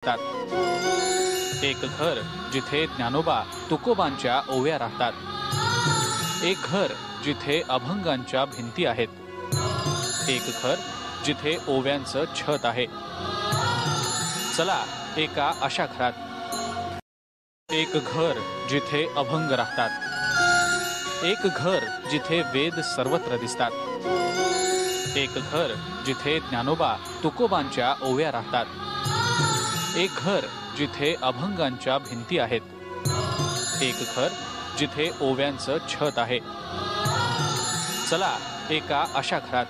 राहतात। एक घर जिथे ज्ञानोबा तुकोबांच्या ओव्या राहतात। एक घर जिथे अभंगांच्या भिंती आहेत। एक घर जिथे ओव्यांचं छत आहे। चला एका अशा घरात। एक घर जिथे अभंग राहतात। एक घर जिथे वेद सर्वत्र दिसतात। एक घर जिथे ज्ञानोबा तुकोबांच्या ओव्या राहतात। एक घर जिथे अभंगांच्या भिंती आहेत। एक घर जिथे ओव्यांचं छत आहे। चला एका अशा घरात।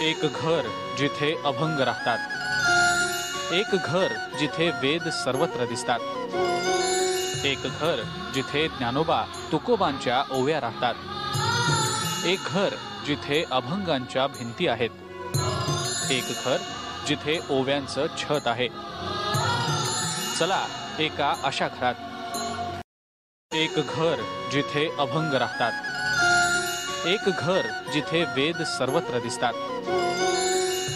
एक घर जिथे अभंग राहतात। एक घर जिथे वेद सर्वत्र दिसतात। एक घर जिथे ज्ञानोबा तुकोबांच्या ओव्या राहतात। एक घर जिथे अभंगांच्या भिंती आहेत। एक घर जिथे ओव्यांचं छत आहे। चला एका अशा घरात। एक घर जिथे अभंग राहतात। एक घर जिथे वेद सर्वत्र दिसतात।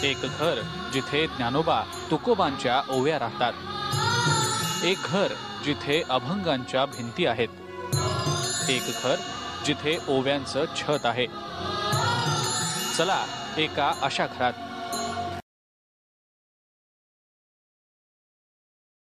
एक घर जिथे ज्ञानोबा तुकोबांच्या ओव्या राहतात। एक घर जिथे अभंगांच्या भिंती आहेत। एक घर जिथे ओव्यांचं छत आहे। चला एका अशा घरात।